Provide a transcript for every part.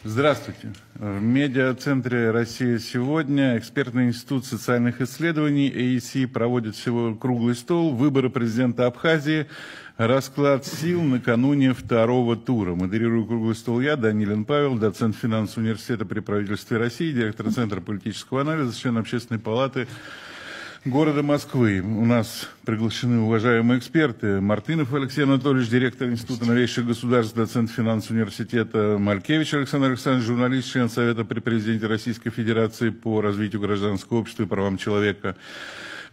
Здравствуйте. В медиа-центре «Россия сегодня» экспертный институт социальных исследований АИСИ проводит всего круглый стол «Выборы президента Абхазии. Расклад сил накануне второго тура». Модерирую круглый стол я, Данилин Павел, доцент финансового университета при правительстве России, директор Центра политического анализа, член Общественной палаты города Москвы. У нас приглашены уважаемые эксперты. Мартынов Алексей Анатольевич, директор Института новейших государств, доцент финансового университета. Малькевич Александр Александрович, журналист, член Совета при президенте Российской Федерации по развитию гражданского общества и правам человека.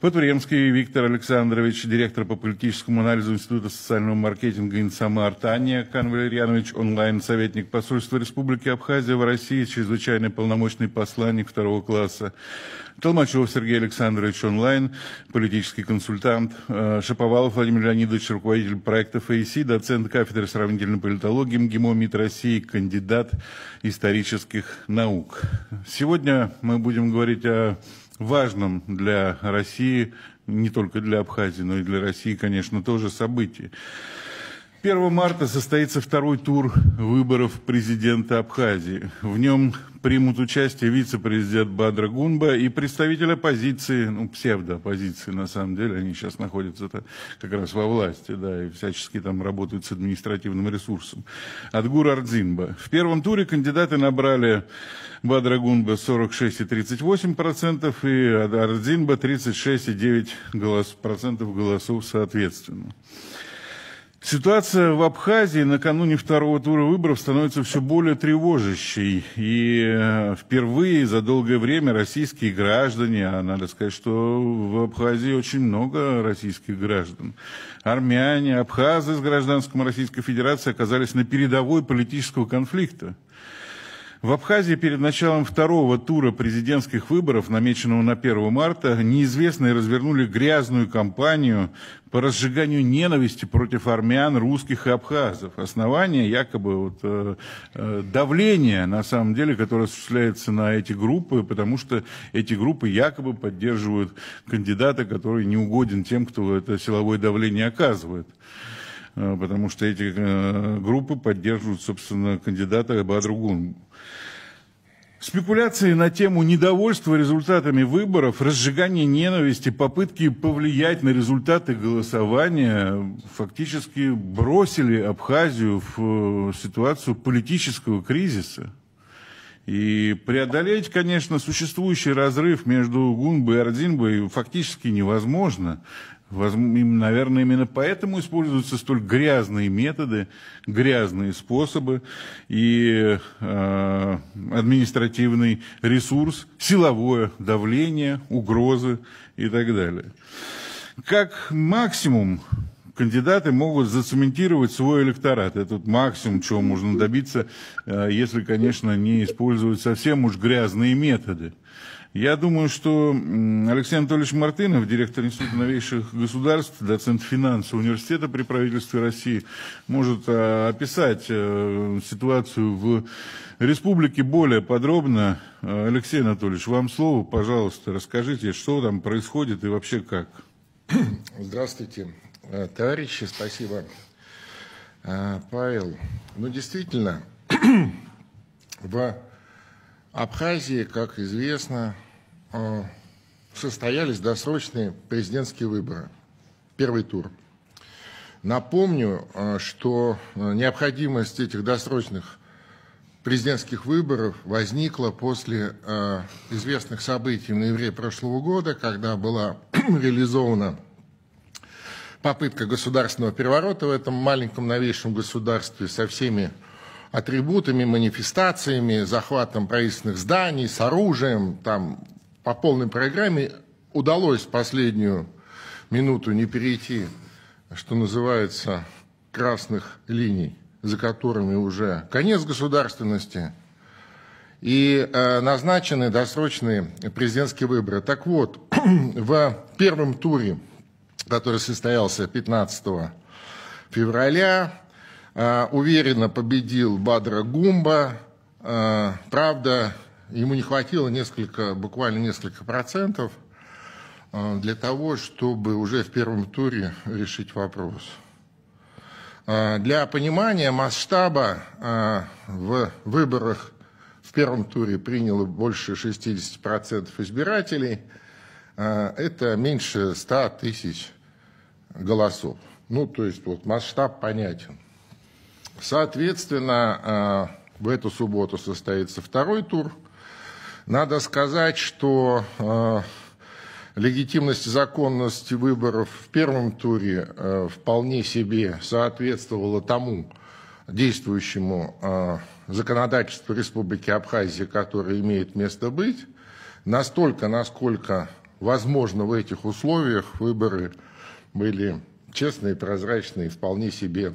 Потуремский Виктор Александрович, директор по политическому анализу Института социального маркетинга Инсамар. Таня Канвалерьянович, онлайн-советник посольства Республики Абхазия в России, чрезвычайный полномочный посланник второго класса. Толмачев Сергей Александрович, онлайн, политический консультант. Шаповалов Владимир Леонидович, руководитель проектов АИСИ, доцент кафедры сравнительной политологии МГИМО МИД России, кандидат исторических наук. Сегодня мы будем говорить о важном для России, не только для Абхазии, но и для России, конечно, тоже событии. 1 марта состоится второй тур выборов президента Абхазии. В нем примут участие вице-президент Бадра Гунба и представитель оппозиции, ну, псевдооппозиции, на самом деле, они сейчас находятся как раз во власти, да, и всячески там работают с административным ресурсом. Адгур Ардзинба. В первом туре кандидаты набрали Бадра Гунба 46,38% и Ардзинба 36,9% голосов соответственно. Ситуация в Абхазии накануне второго тура выборов становится все более тревожащей. И впервые за долгое время российские граждане, а надо сказать, что в Абхазии очень много российских граждан, армяне, абхазы с гражданством Российской Федерации оказались на передовой политического конфликта. В Абхазии перед началом второго тура президентских выборов, намеченного на 1 марта, неизвестные развернули грязную кампанию по разжиганию ненависти против армян, русских и абхазов. Основание якобы давление, на самом деле, которое осуществляется на эти группы, потому что эти группы якобы поддерживают кандидата, который не угоден тем, кто это силовое давление оказывает. Потому что эти группы поддерживают, собственно, кандидата Бадру Гунбу. Спекуляции на тему недовольства результатами выборов, разжигания ненависти, попытки повлиять на результаты голосования фактически бросили Абхазию в ситуацию политического кризиса. И преодолеть, конечно, существующий разрыв между Гунбой и Ардзинбой фактически невозможно. Наверное, именно поэтому используются столь грязные методы, грязные способы и административный ресурс, силовое давление, угрозы и так далее. Как максимум кандидаты могут зацементировать свой электорат. Это максимум, чего можно добиться, если, конечно, не использовать совсем уж грязные методы. Я думаю, что Алексей Анатольевич Мартынов, директор Института новейших государств, доцент финансового университета при правительстве России, может описать ситуацию в республике более подробно. Алексей Анатольевич, вам слово, пожалуйста, расскажите, что там происходит и вообще как. Здравствуйте, товарищи, спасибо, Павел. Ну, действительно, в Абхазии, как известно, состоялись досрочные президентские выборы, первый тур. Напомню, что необходимость этих досрочных президентских выборов возникла после известных событий в ноябре прошлого года, когда была реализована попытка государственного переворота в этом маленьком новейшем государстве со всеми атрибутами, манифестациями, захватом правительственных зданий, с оружием, там по полной программе удалось в последнюю минуту не перейти, что называется, красных линий, за которыми уже конец государственности, и назначены досрочные президентские выборы. Так вот, в первом туре, который состоялся 15 февраля, уверенно победил Бадра Гунба. Правда, ему не хватило буквально несколько процентов для того, чтобы уже в первом туре решить вопрос. Для понимания масштаба в выборах в первом туре приняло больше 60% избирателей. Это меньше 100 тысяч голосов. Ну, то есть вот масштаб понятен. Соответственно, в эту субботу состоится второй тур. Надо сказать, что легитимность и законность выборов в первом туре вполне себе соответствовала тому действующему законодательству Республики Абхазия, которое имеет место быть. Настолько, насколько возможно в этих условиях, выборы были честные, прозрачные, вполне себе,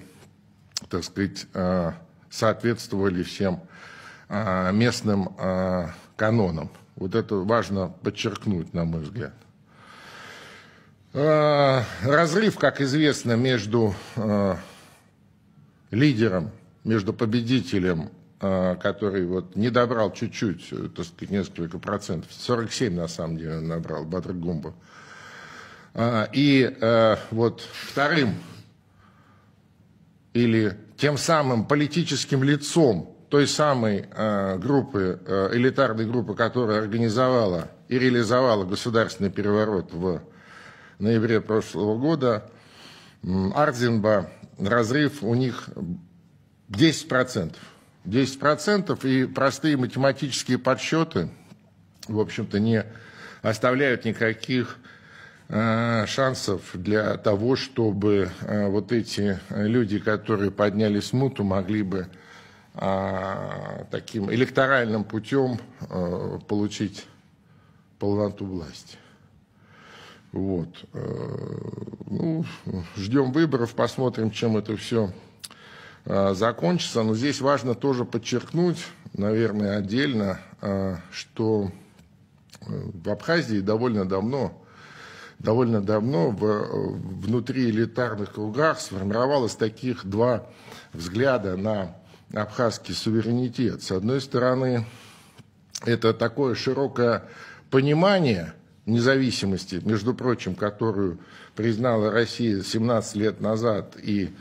так сказать, соответствовали всем местным канонам. Вот это важно подчеркнуть, на мой взгляд. Разрыв, как известно, между лидером, между победителем, который вот не добрал чуть-чуть, так сказать, несколько процентов, 47 на самом деле набрал Бадр Гумба, и вот вторым или тем самым политическим лицом той самой группы, элитарной группы, которая организовала и реализовала государственный переворот в ноябре прошлого года, Ардзинба, разрыв у них 10%. 10%, и простые математические подсчеты, в общем-то, не оставляют никаких шансов для того, чтобы вот эти люди, которые подняли смуту, могли бы таким электоральным путем получить полноту власти. Вот. Ну, ждем выборов, посмотрим, чем это все закончится. Но здесь важно тоже подчеркнуть, наверное, отдельно, что в Абхазии довольно давно внутри элитарных кругах сформировалось таких два взгляда на абхазский суверенитет. С одной стороны, это такое широкое понимание независимости, между прочим, которую признала Россия 17 лет назад и,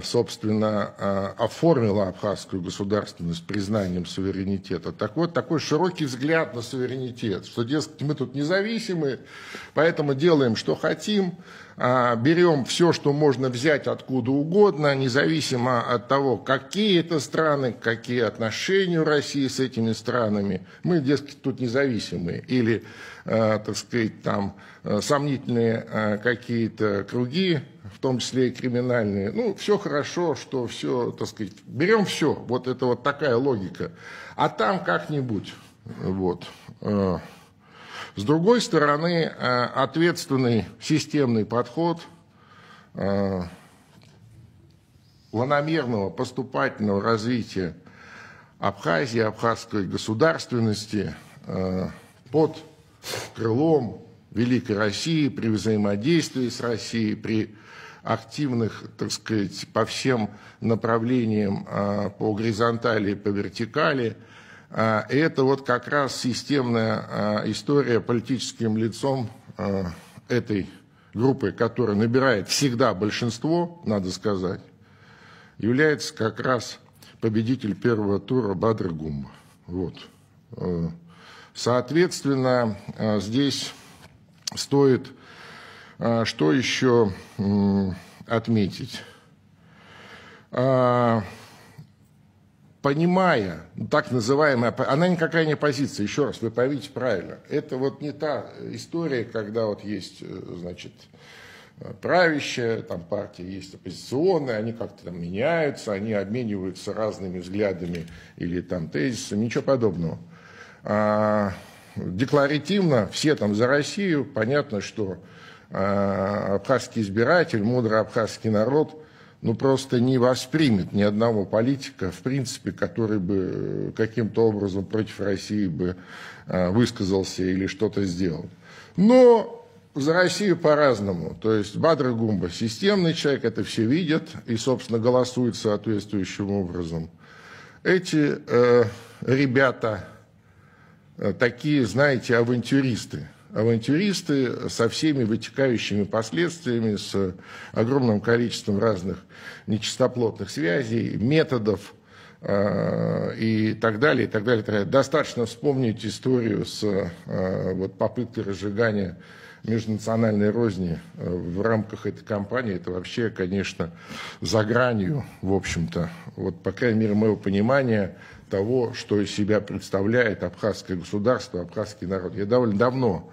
собственно, оформила абхазскую государственность признанием суверенитета. Так вот, такой широкий взгляд на суверенитет, что, дескать, мы тут независимы, поэтому делаем, что хотим, берем все, что можно взять откуда угодно, независимо от того, какие это страны, какие отношения у России с этими странами. Мы, дескать, тут независимые. Или, так сказать, там сомнительные какие-то круги, в том числе и криминальные. Ну, все хорошо, что все, так сказать, берем все. Вот это вот такая логика. А там как-нибудь. Вот. С другой стороны, ответственный системный подход планомерного поступательного развития Абхазии, абхазской государственности под крылом Великой России, при взаимодействии с Россией, при активных, так сказать, по всем направлениям, по горизонтали и по вертикали. Это вот как раз системная история политическим лицом этой группы, которая набирает всегда большинство, надо сказать, является как раз победитель первого тура Бадр Гумба. Вот. Соответственно, здесь стоит что еще отметить? Понимая, так называемая, она никакая не оппозиция, еще раз, вы поймите правильно, это вот не та история, когда вот есть, значит, правящая, там партия есть оппозиционная, они как-то там меняются, они обмениваются разными взглядами или там тезисами, ничего подобного. Декларативно все там за Россию, понятно, что абхазский избиратель, мудрый абхазский народ, ну, просто не воспримет ни одного политика, в принципе, который бы каким-то образом против России бы высказался или что-то сделал. Но за Россию по-разному. То есть Бадр Гумба системный человек, это все видят и, собственно, голосуют соответствующим образом. Эти ребята такие, знаете, авантюристы. Авантюристы со всеми вытекающими последствиями, с огромным количеством разных нечистоплотных связей, методов, и так далее, и так далее, и так далее. Достаточно вспомнить историю с вот, попыткой разжигания межнациональной розни в рамках этой кампании. Это вообще, конечно, за гранью, в общем-то, вот, по крайней мере, моего понимания того, что из себя представляет абхазское государство, абхазский народ. Я довольно давно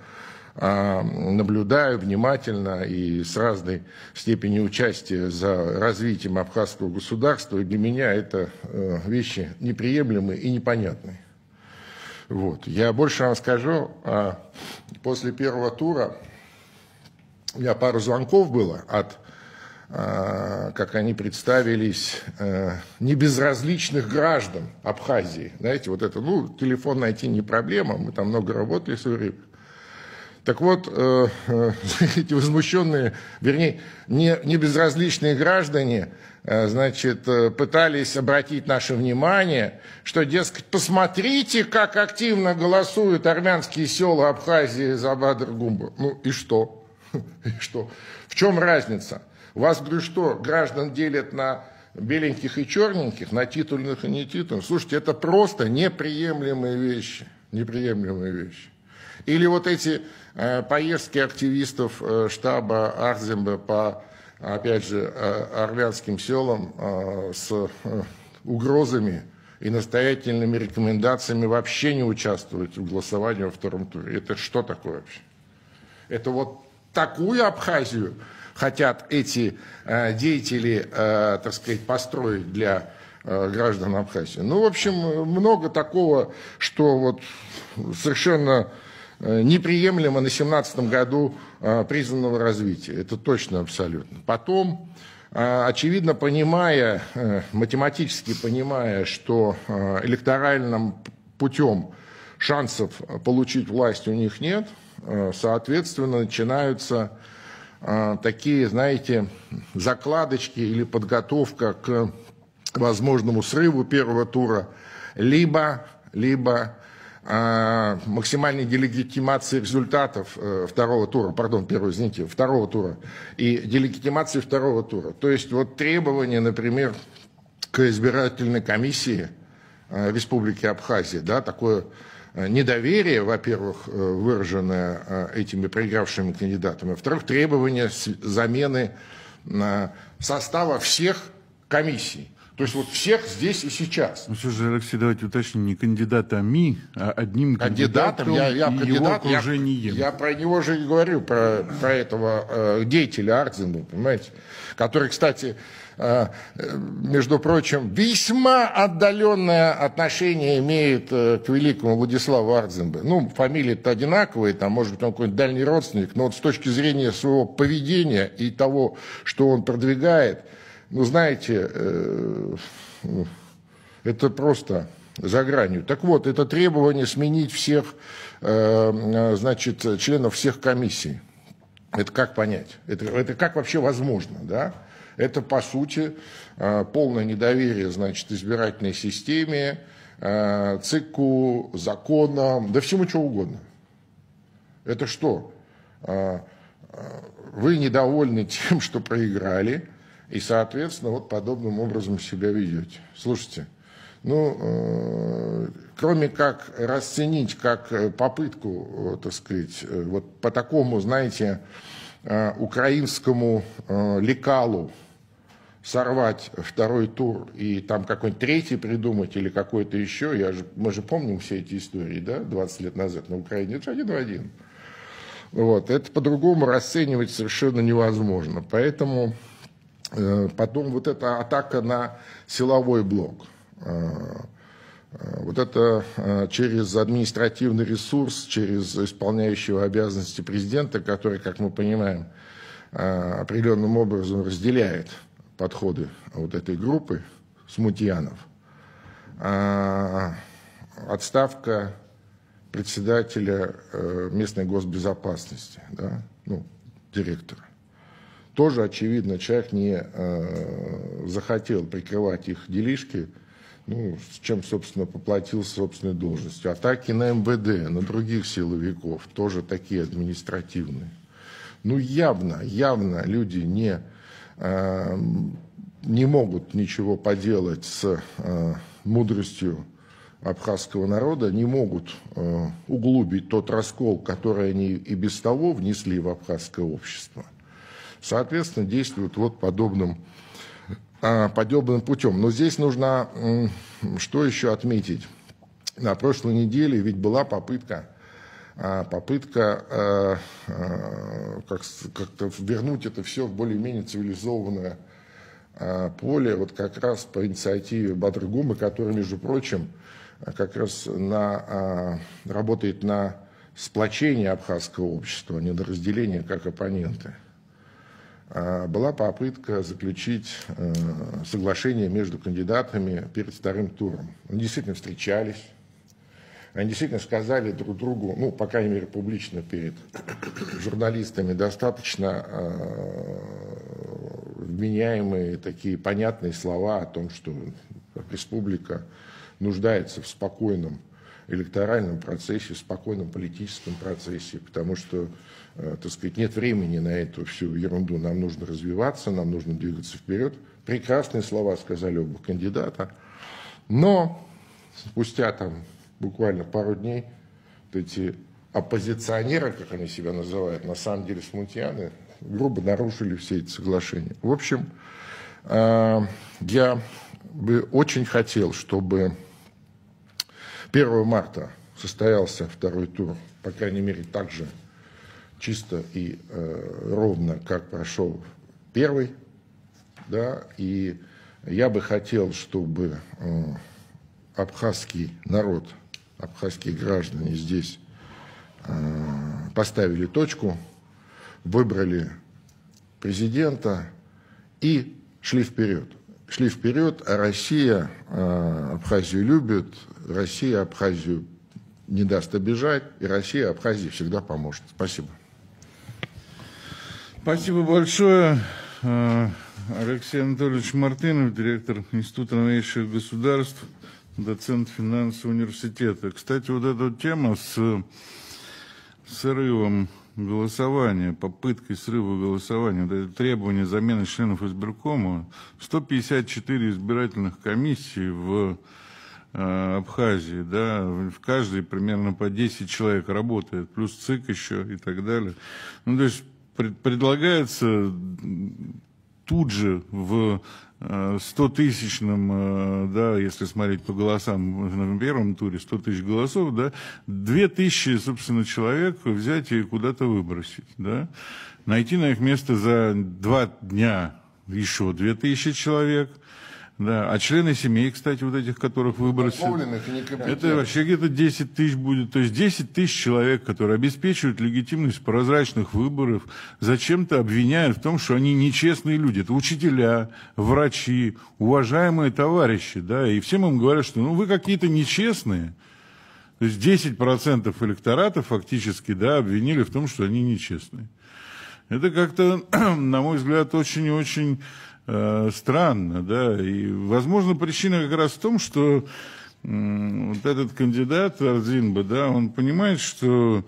наблюдаю внимательно и с разной степенью участия за развитием абхазского государства, и для меня это вещи неприемлемые и непонятные. Вот. Я больше вам скажу, после первого тура у меня пару звонков было от, как они представились, небезразличных граждан Абхазии. Знаете, вот это, ну, телефон найти не проблема, мы там много работали в свое время. Так вот, эти возмущенные, вернее, не безразличные граждане, значит, пытались обратить наше внимание, что, дескать, посмотрите, как активно голосуют армянские села Абхазии за Бадыр-Гумбу. Ну и что? И что? В чем разница? У вас, говорю, что, граждан делят на беленьких и черненьких, на титульных и нетитульных? Слушайте, это просто неприемлемые вещи. Неприемлемые вещи. Или вот эти поездки активистов штаба Арзембе по, опять же, армянским селам с угрозами и настоятельными рекомендациями вообще не участвовать в голосовании во втором туре. Это что такое вообще? Это вот такую Абхазию хотят эти деятели, так сказать, построить для граждан Абхазии. Ну, в общем, много такого, что вот совершенно неприемлемо на 2017 году признанного развития. Это точно абсолютно. Потом, очевидно, понимая, математически понимая, что электоральным путем шансов получить власть у них нет, соответственно, начинаются такие, знаете, закладочки или подготовка к возможному срыву первого тура, либо максимальной делегитимации результатов второго тура, второго тура, и делегитимации второго тура. То есть вот требования, например, к избирательной комиссии Республики Абхазия, да, такое недоверие, во-первых, выраженное этими проигравшими кандидатами, во-вторых, требования замены состава всех комиссий. То есть вот всех здесь и сейчас. Ну все же, Алексей, давайте уточним, не кандидатами, а одним кандидатом я и его окружением. Я про него же и говорю, про этого деятеля Арзембе, понимаете, который, кстати, между прочим, весьма отдаленное отношение имеет к великому Владиславу Арзембе. Ну, фамилии-то одинаковые, там, может быть, он какой-нибудь дальний родственник, но вот с точки зрения своего поведения и того, что он продвигает, ну, знаете, это просто за гранью. Так вот, это требование сменить всех, значит, членов всех комиссий. Это как понять? Это как вообще возможно, да? Это, по сути, полное недоверие, значит, избирательной системе, ЦИКу, законам, да всему чего угодно. Это что? Вы недовольны тем, что проиграли, и, соответственно, вот подобным образом себя ведете. Слушайте, ну, кроме как расценить как попытку, так сказать, вот по такому, знаете, украинскому лекалу сорвать второй тур и там какой-нибудь третий придумать или какой-то еще, мы же помним все эти истории, да, 20 лет назад на Украине, это же один в один. Вот, это по-другому расценивать совершенно невозможно. Поэтому потом вот эта атака на силовой блок, вот это через административный ресурс, через исполняющего обязанности президента, который, как мы понимаем, определенным образом разделяет подходы вот этой группы смутьянов. Отставка председателя местной госбезопасности, да, ну, директора. Тоже, очевидно, человек не захотел прикрывать их делишки, ну, с чем, собственно, поплатился собственной должностью. Атаки на МВД, на других силовиков, тоже такие административные. Ну, явно люди не могут ничего поделать с мудростью абхазского народа, не могут углубить тот раскол, который они и без того внесли в абхазское общество. Соответственно, действуют вот подобным путем. Но здесь нужно что еще отметить. На прошлой неделе ведь была попытка как-то вернуть это все в более-менее цивилизованное поле, вот как раз по инициативе Бадргумы, который, между прочим, как раз работает на сплочение абхазского общества, а не на разделение как оппоненты. Была попытка заключить соглашение между кандидатами перед вторым туром. Они действительно встречались, они действительно сказали друг другу, ну, по крайней мере, публично перед журналистами, достаточно вменяемые такие понятные слова о том, что республика нуждается в спокойном электоральном процессе, в спокойном политическом процессе, потому что, так сказать, нет времени на эту всю ерунду. Нам нужно развиваться, нам нужно двигаться вперед. Прекрасные слова сказали оба кандидата. Но спустя там буквально пару дней эти оппозиционеры, как они себя называют, на самом деле смутьяны, грубо нарушили все эти соглашения. В общем, я бы очень хотел, чтобы 1 марта состоялся второй тур, по крайней мере, так же чисто и ровно, как прошел первый. Да, и я бы хотел, чтобы абхазский народ, абхазские граждане здесь поставили точку, выбрали президента и шли вперед. Шли вперед, а Россия Абхазию любит, Россия Абхазию не даст обижать, и Россия Абхазии всегда поможет. Спасибо. Спасибо большое. Алексей Анатольевич Мартынов, директор Института новейших государств, доцент финансового университета. Кстати, вот эта тема с срывом голосования, попыткой срыва голосования, вот это требование замены членов избиркома, 154 избирательных комиссий в Абхазии, да, в каждой примерно по 10 человек работает, плюс ЦИК еще и так далее. Ну, то есть предлагается тут же в 100-тысячном, да, если смотреть по голосам на первом туре, 100 тысяч голосов, да, 2000, собственно, человек взять и куда-то выбросить, да, найти на их место за 2 дня еще 2000 человек, да, а члены семей, кстати, вот этих, которых выбросят, это вообще где-то 10 тысяч будет, то есть 10 тысяч человек, которые обеспечивают легитимность прозрачных выборов, зачем-то обвиняют в том, что они нечестные люди. Это учителя, врачи, уважаемые товарищи, да, и всем им говорят, что ну вы какие-то нечестные. То есть 10% электората фактически, да, обвинили в том, что они нечестные. Это как-то, на мой взгляд, очень-очень странно, да, и, возможно, причина как раз в том, что вот этот кандидат Арзинба, да, он понимает, что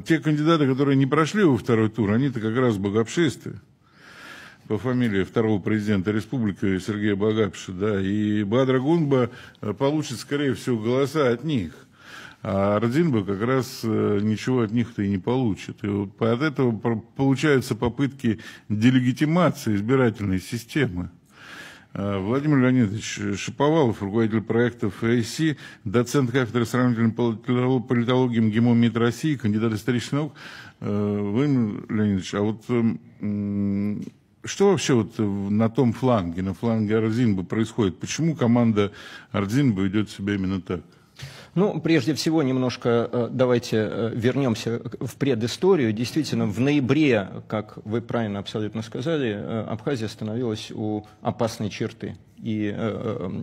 те кандидаты, которые не прошли во второй тур, они-то как раз богопшисты, по фамилии второго президента республики Сергея Багапши, да, и Бадра Гунба получит, скорее всего, голоса от них. А Арзинба как раз ничего от них-то и не получит. И вот от этого получаются попытки делегитимации избирательной системы. Владимир Леонидович Шаповалов, руководитель проектов АИСи, доцент кафедры сравнительной политологии МГИМО МИД России, кандидат исторических наук. Владимир Леонидович, а вот что вообще вот на том фланге, на фланге Арзинбы происходит? Почему команда Арзинбы ведет себя именно так? Ну, прежде всего, немножко давайте вернемся в предысторию. Действительно, в ноябре, как вы правильно абсолютно сказали, Абхазия становилась у опасной черты. И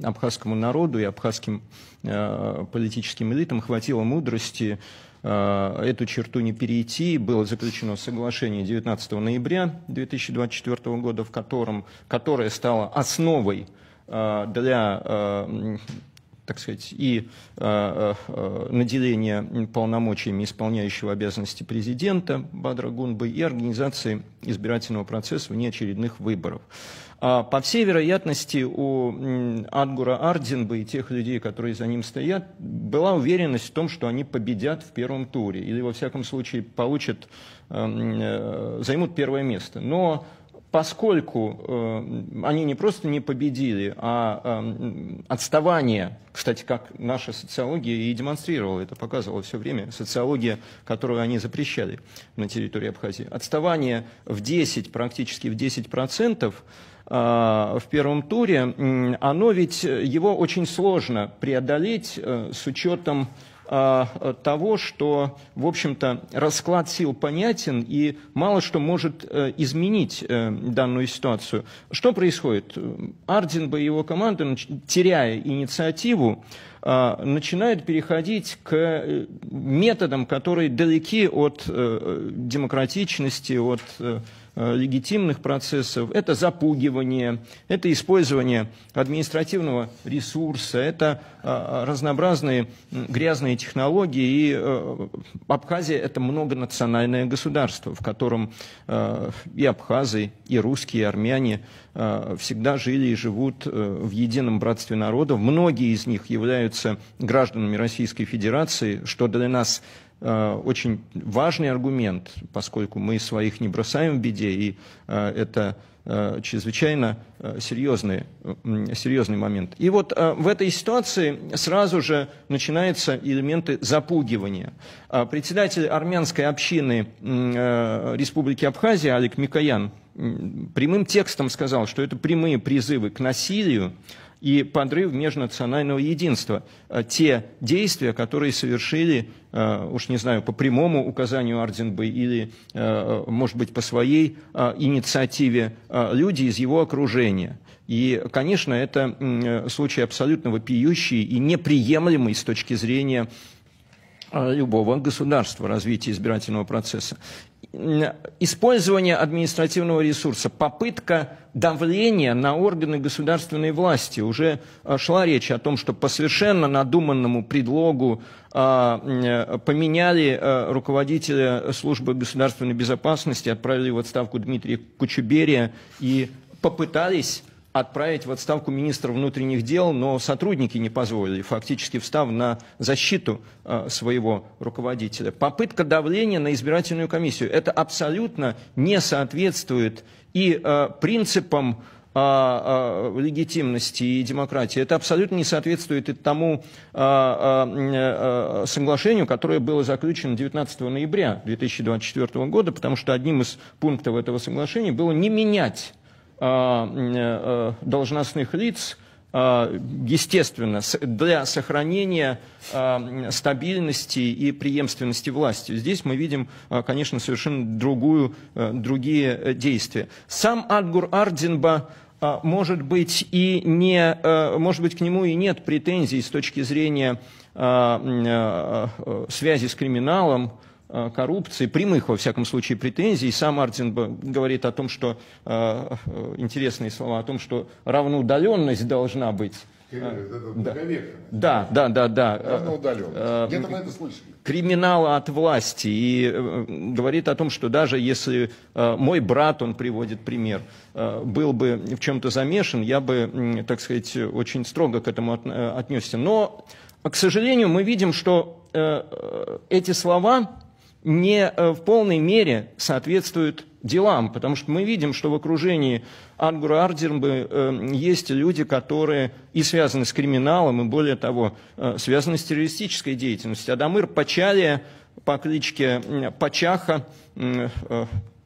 абхазскому народу, и абхазским политическим элитам хватило мудрости эту черту не перейти. Было заключено соглашение 19 ноября 2024 года, которое стало основой для так сказать, и наделение полномочиями исполняющего обязанности президента Бадра Гунбы и организации избирательного процесса внеочередных выборов. По всей вероятности, у Атгура Ардинбы и тех людей, которые за ним стоят, была уверенность в том, что они победят в первом туре или, во всяком случае, займут первое место. Но поскольку они не просто не победили, а отставание, кстати, как наша социология и демонстрировала, это показывала все время, социология, которую они запрещали на территории Абхазии, отставание практически в 10%, в первом туре, оно ведь его очень сложно преодолеть с учетом того, что, в общем-то, расклад сил понятен и мало что может изменить данную ситуацию. Что происходит? Ардинба и его команда, теряя инициативу, начинают переходить к методам, которые далеки от демократичности, от легитимных процессов. Это запугивание, это использование административного ресурса, это разнообразные грязные технологии. И Абхазия – это многонациональное государство, в котором и абхазы, и русские, и армяне всегда жили и живут в едином братстве народов. Многие из них являются гражданами Российской Федерации, что для нас очень важный аргумент, поскольку мы своих не бросаем в беде, и это чрезвычайно серьезный момент. И вот в этой ситуации сразу же начинаются элементы запугивания. Председатель армянской общины Республики Абхазия Алик Микоян прямым текстом сказал, что это прямые призывы к насилию и подрыв межнационального единства. Те действия, которые совершили, уж не знаю, по прямому указанию Ардинбы или, может быть, по своей инициативе люди из его окружения. И, конечно, это случай абсолютно вопиющий и неприемлемый с точки зрения любого государства, развития избирательного процесса. Использование административного ресурса, попытка давления на органы государственной власти. Уже шла речь о том, что по совершенно надуманному предлогу поменяли руководителя службы государственной безопасности, отправили в отставку Дмитрия Кучуберия и попытались отправить в отставку министра внутренних дел, но сотрудники не позволили, фактически встав на защиту своего руководителя. Попытка давления на избирательную комиссию. Это абсолютно не соответствует и принципам легитимности и демократии. Это абсолютно не соответствует и тому соглашению, которое было заключено 19 ноября 2024 года, потому что одним из пунктов этого соглашения было не менять должностных лиц, естественно, для сохранения стабильности и преемственности власти. Здесь мы видим, конечно, совершенно другие действия. Сам Атгур Ардинба, может быть, к нему и нет претензий с точки зрения связи с криминалом, коррупции, прямых, во всяком случае, претензий. Сам Ардинба говорит о том, что, интересные слова, о том, что равноудаленность должна быть. Да. Равноудаленность. Где-то мы это слышали. Криминала от власти. И говорит о том, что даже если мой брат, он приводит пример, был бы в чем-то замешан, я бы, так сказать, очень строго к этому отнесся. Но, к сожалению, мы видим, что эти слова не в полной мере соответствуют делам, потому что мы видим, что в окружении Атгура Ардинбы есть люди, которые и связаны с криминалом, и более того, связаны с террористической деятельностью. Адамыр Пачалия по кличке Пачаха,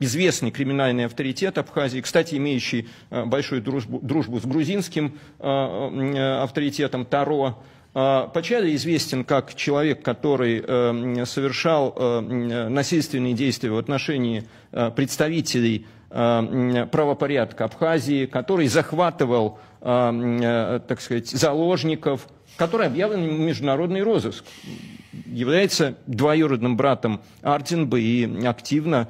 известный криминальный авторитет Абхазии, кстати, имеющий большую дружбу с грузинским авторитетом Таро. Пачалия известен как человек, который совершал насильственные действия в отношении представителей правопорядка Абхазии, который захватывал, так сказать, заложников, который объявлен в международный розыск, является двоюродным братом Ардинбы и активно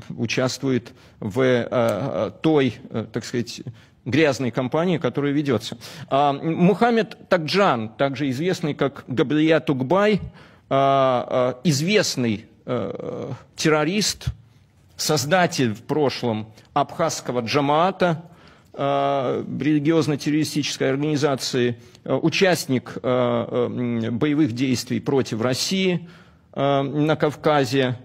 участвует в той, так сказать, грязной кампании, которая ведется. Мухаммед Такджан, также известный как Габрия Тугбай, известный террорист, создатель в прошлом абхазского джамаата, религиозно-террористической организации, участник боевых действий против России на Кавказе,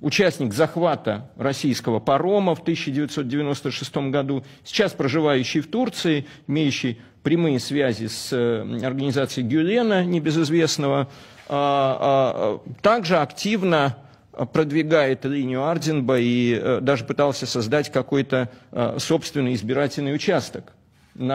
участник захвата российского парома в 1996 году, сейчас проживающий в Турции, имеющий прямые связи с организацией Гюлена, небезызвестного, также активно продвигает линию Ардинба и даже пытался создать какой-то собственный избирательный участок в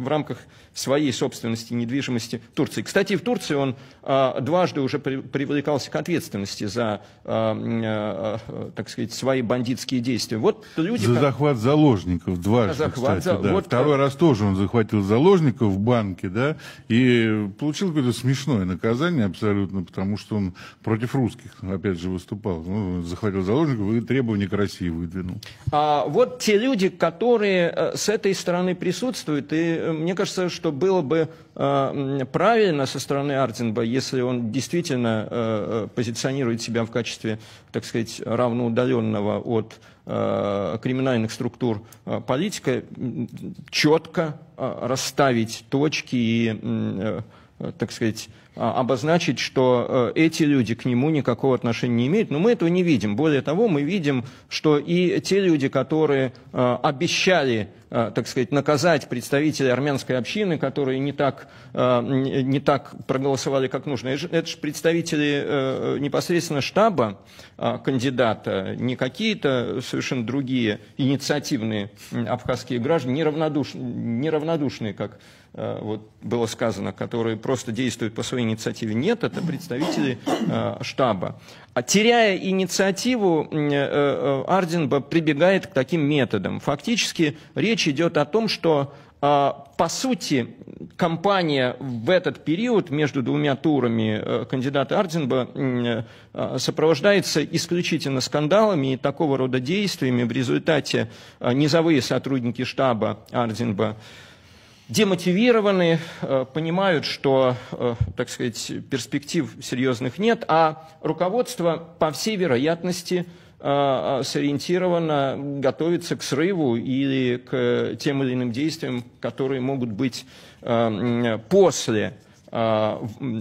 рамках своей собственности, недвижимости Турции. Кстати, в Турции он дважды уже привлекался к ответственности за, так сказать, свои бандитские действия. Вот люди, за захват заложников дважды, кстати. Да. Вот, второй раз тоже он захватил заложников в банке, да, и получил какое-то смешное наказание абсолютно, потому что он против русских, опять же, выступал. Ну, захватил заложников и требования к России выдвинул. Вот те люди, которые с этой стороны присутствуют, и мне кажется, что было бы правильно со стороны Ардинба, если он действительно позиционирует себя в качестве, так сказать, равноудаленного от криминальных структур политика, четко расставить точки и, так сказать, обозначить, что эти люди к нему никакого отношения не имеют, но мы этого не видим. Более того, мы видим, что и те люди, которые обещали, так сказать, наказать представителей армянской общины, которые не так проголосовали, как нужно, это же представители непосредственно штаба кандидата, не какие-то совершенно другие инициативные абхазские граждане, неравнодушные, как вот было сказано, которые просто действуют по своей инициативе. Нет, это представители штаба. А теряя инициативу, Ардинба прибегает к таким методам. Фактически речь идет о том, что по сути кампания в этот период между двумя турами кандидата Ардинба сопровождается исключительно скандалами и такого рода действиями. В результате низовые сотрудники штаба Ардинба демотивированы, понимают, что, так сказать, перспектив серьезных нет, а руководство, по всей вероятности, сориентировано, готовится к срыву или к тем или иным действиям, которые могут быть после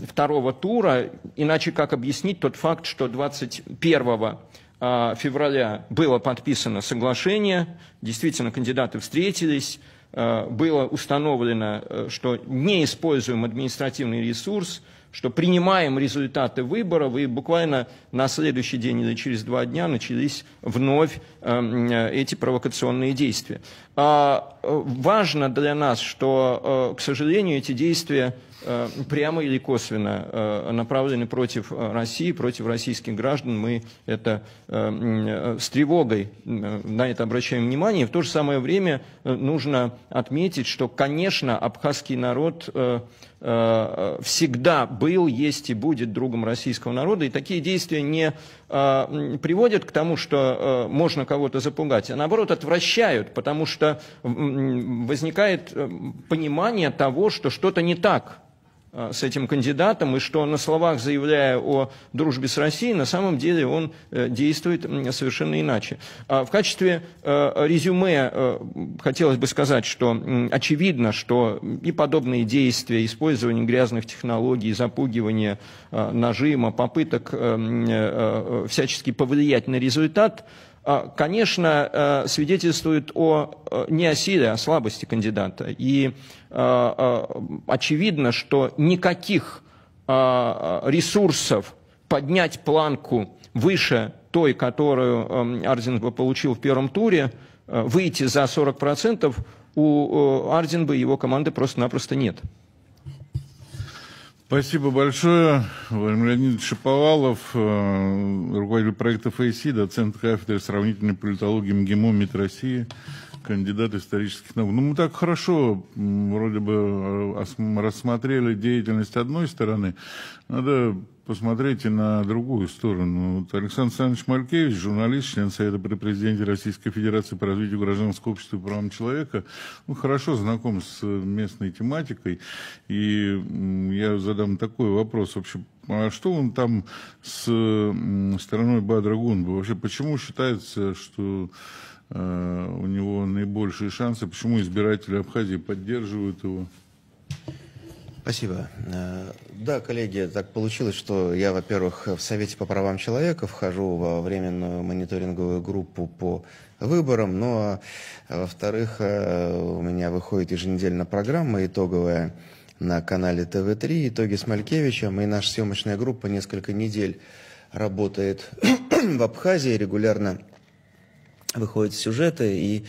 второго тура. Иначе как объяснить тот факт, что 21 февраля было подписано соглашение, действительно кандидаты встретились, было установлено, что не используем административный ресурс, что принимаем результаты выборов, и буквально на следующий день или через 2 дня начались вновь эти провокационные действия. Важно для нас, что, к сожалению, эти действия прямо или косвенно направлены против России, против российских граждан. Мы это с тревогой на это обращаем внимание. В то же самое время нужно отметить, что, конечно, абхазский народ всегда был, есть и будет другом российского народа, и такие действия не приводят к тому, что можно кого-то запугать, а наоборот отвращают, потому что возникает понимание того, что что-то не так с этим кандидатом, и что на словах, заявляя о дружбе с Россией, на самом деле он действует совершенно иначе. В качестве резюме хотелось бы сказать, что очевидно, что и подобные действия, использование грязных технологий, запугивание, нажима, попыток всячески повлиять на результат, конечно, свидетельствует не о силе, а о слабости кандидата. И очевидно, что никаких ресурсов поднять планку выше той, которую Ардинба получил в первом туре, выйти за 40%, у Ардинба и его команды просто-напросто нет. Спасибо большое. Владимир Леонидович Шаповалов, руководитель проекта ФАСИ, доцент кафедры сравнительной политологии МГИМО МИД России, кандидат исторических наук. Ну, мы так хорошо вроде бы рассмотрели деятельность одной стороны. Надо посмотрите на другую сторону. Вот Александр Александрович Маркевич, журналист, член Совета при президенте Российской Федерации по развитию гражданского общества и правам человека, хорошо знаком с местной тематикой. И я задам такой вопрос. Вообще, а что он там с стороной Бадра Гунба? Вообще, почему считается, что у него наибольшие шансы? Почему избиратели Абхазии поддерживают его? Спасибо. Да, коллеги, так получилось, что я, во-первых, в Совете по правам человека вхожу во временную мониторинговую группу по выборам, но, во-вторых, у меня выходит еженедельно программа итоговая на канале ТВ-3 «Итоги с Малькевичем», и наша съемочная группа несколько недель работает в Абхазии, регулярно выходят сюжеты, и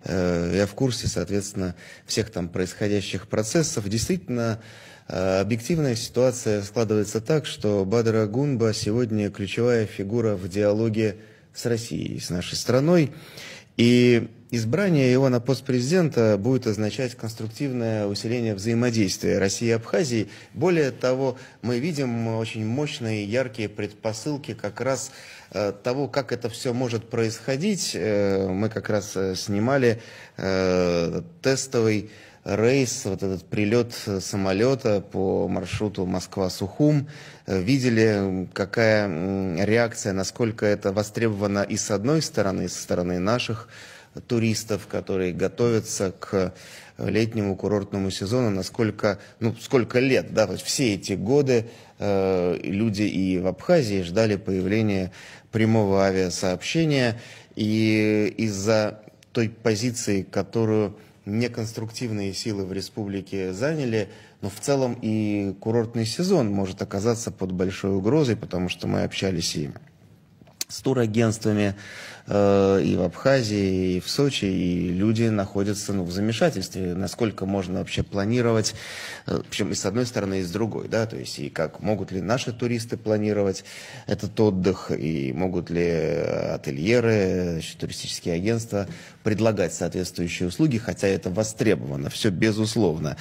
я в курсе, соответственно, всех там происходящих процессов. Действительно, объективная ситуация складывается так, что Бадра Гунба сегодня ключевая фигура в диалоге с Россией, с нашей страной. И избрание его на пост президента будет означать конструктивное усиление взаимодействия России и Абхазии. Более того, мы видим очень мощные, яркие предпосылки как раз того, как это все может происходить. Мы как раз снимали тестовый рейс, вот этот прилет самолета по маршруту Москва-Сухум. Видели, какая реакция, насколько это востребовано и с одной стороны, со стороны наших туристов, которые готовятся к летнему курортному сезону, насколько, сколько лет, да, вот все эти годы люди и в Абхазии ждали появления прямого авиасообщения, и из-за той позиции, которую неконструктивные силы в республике заняли, но в целом и курортный сезон может оказаться под большой угрозой, потому что мы общались и с турагентствами и в Абхазии, и в Сочи, и люди находятся в замешательстве, насколько можно вообще планировать, причем и с одной стороны, и с другой, да, то есть и как могут ли наши туристы планировать этот отдых, и могут ли ательеры, туристические агентства предлагать соответствующие услуги, хотя это востребовано, все безусловно.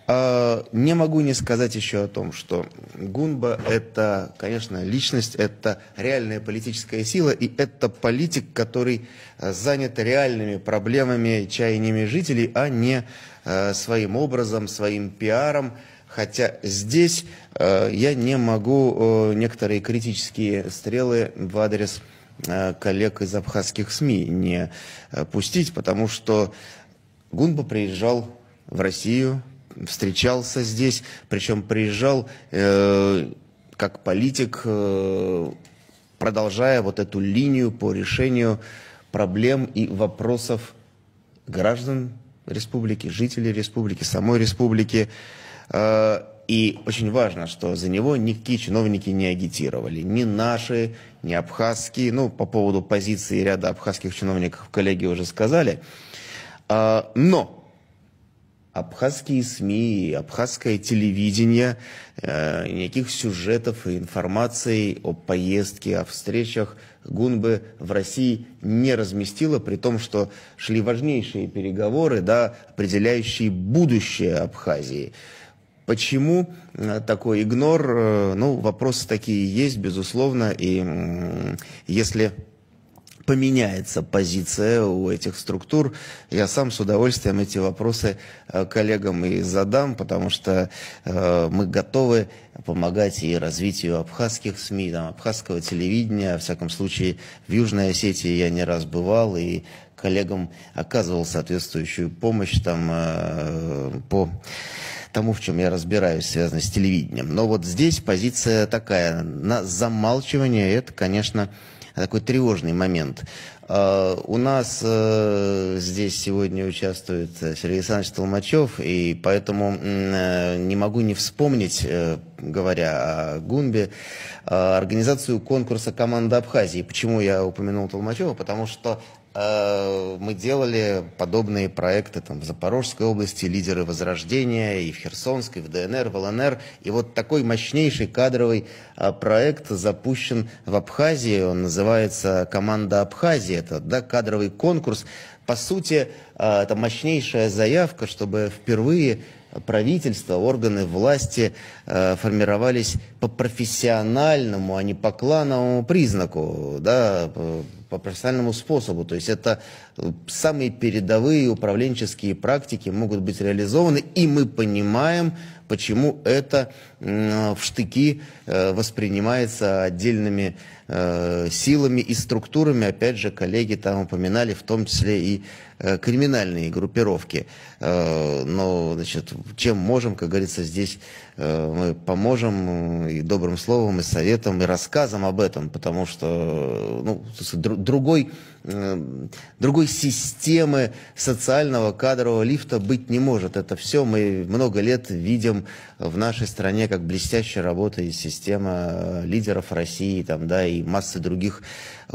Не могу не сказать еще о том, что Гунба – это, конечно, личность, это реальная политическая сила, и это политик, который занят реальными проблемами, чаяниями жителей, а не своим образом, своим пиаром. Хотя здесь я не могу некоторые критические стрелы в адрес коллег из абхазских СМИ не пустить, потому что Гунба приезжал в Россию, встречался здесь, причем приезжал как политик, продолжая вот эту линию по решению проблем и вопросов граждан республики, жителей республики, самой республики. И очень важно, что за него никакие чиновники не агитировали. Ни наши, ни абхазские. По поводу позиции ряда абхазских чиновников коллеги уже сказали. Но абхазские СМИ, абхазское телевидение никаких сюжетов и информации о поездке, о встречах Гунбы в России не разместило, при том, что шли важнейшие переговоры, да, определяющие будущее Абхазии. Почему такой игнор? Вопросы такие есть, безусловно, и если поменяется позиция у этих структур, я сам с удовольствием эти вопросы коллегам и задам, потому что мы готовы помогать и развитию абхазских СМИ, абхазского телевидения. Во всяком случае, в Южной Осетии я не раз бывал и коллегам оказывал соответствующую помощь по тому, в чем я разбираюсь, связано с телевидением. Но вот здесь позиция такая, на замалчивание, это, конечно, такой тревожный момент. У нас здесь сегодня участвует Сергей Александрович Толмачев, и поэтому не могу не вспомнить, говоря о Гунбе, организацию конкурса «Команда Абхазии». Почему я упомянул Толмачева? Потому что мы делали подобные проекты в Запорожской области, лидеры Возрождения, и в Херсонской, и в ДНР, в ЛНР. И вот такой мощнейший кадровый проект запущен в Абхазии. Он называется «Команда Абхазии». Это кадровый конкурс. По сути, это мощнейшая заявка, чтобы впервые правительства, органы власти формировались по профессиональному, а не по клановому признаку, да, по профессиональному способу. То есть это самые передовые управленческие практики могут быть реализованы, и мы понимаем, почему это в штыки воспринимается отдельными силами и структурами. Опять же, коллеги там упоминали, в том числе и криминальные группировки. Но, значит, чем можем, как говорится, здесь мы поможем и добрым словом, и советом, и рассказом об этом, потому что другой системы социального кадрового лифта быть не может. Это все мы много лет видим в нашей стране, как блестяще работает система лидеров России, там, да, и массы других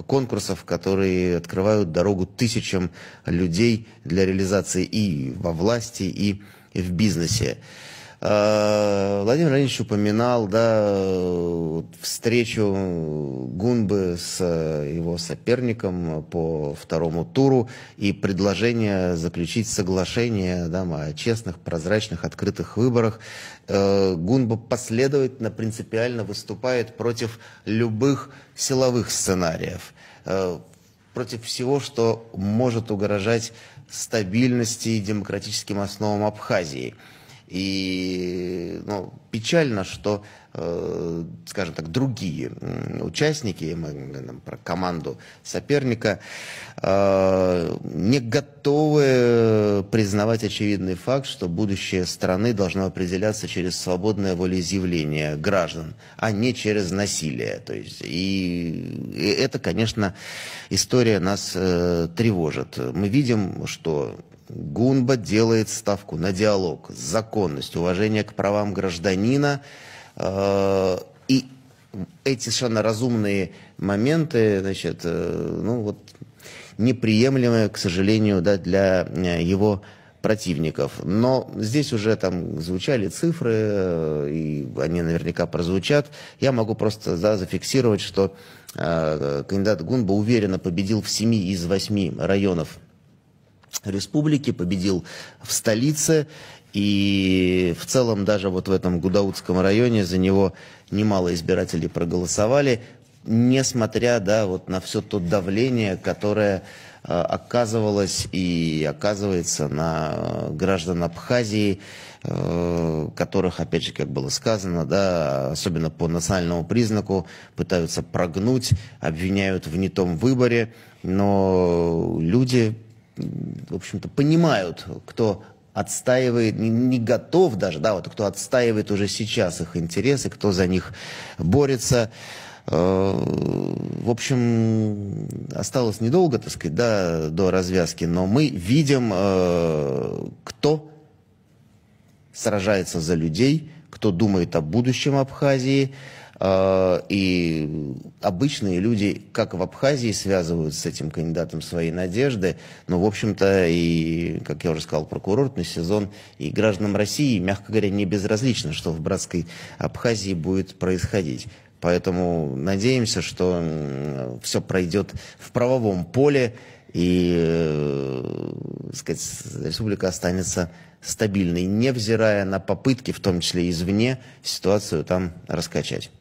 конкурсов, которые открывают дорогу тысячам людей для реализации и во власти, и в бизнесе. Владимир Владимирович упоминал, да, встречу Гунбы с его соперником по второму туру и предложение заключить соглашение, да, о честных, прозрачных, открытых выборах. Гунба последовательно, принципиально выступает против любых силовых сценариев, против всего, что может угрожать стабильности и демократическим основам Абхазии. И печально, что, скажем так, другие участники, мы говорим про команду соперника, не готовы признавать очевидный факт, что будущее страны должно определяться через свободное волеизъявление граждан, а не через насилие. То есть, и это, конечно, история нас тревожит. Мы видим, что Гунба делает ставку на диалог, законность, уважение к правам гражданина. И эти совершенно разумные моменты, значит, неприемлемы, к сожалению, да, для его противников. Но здесь уже там звучали цифры, и они наверняка прозвучат. Я могу просто, да, зафиксировать, что кандидат Гунба уверенно победил в 7 из 8 районов республики, победил в столице, и в целом даже вот в этом Гудаутском районе за него немало избирателей проголосовали, несмотря, да, вот на все то давление, которое оказывалось и оказывается на граждан Абхазии, которых, опять же, как было сказано, да, особенно по национальному признаку, пытаются прогнуть, обвиняют в не том выборе, но люди, в общем-то, понимают, кто отстаивает, не готов даже, да, вот кто отстаивает уже сейчас их интересы, кто за них борется. В общем, осталось недолго, так сказать, да, до развязки, но мы видим, кто сражается за людей, кто думает о будущем Абхазии. И обычные люди, как в Абхазии, связывают с этим кандидатом свои надежды, но, в общем-то, и, как я уже сказал, про курортный сезон, и гражданам России, мягко говоря, не безразлично, что в братской Абхазии будет происходить. Поэтому надеемся, что все пройдет в правовом поле, и, так сказать, республика останется стабильной, невзирая на попытки, в том числе извне, ситуацию там раскачать.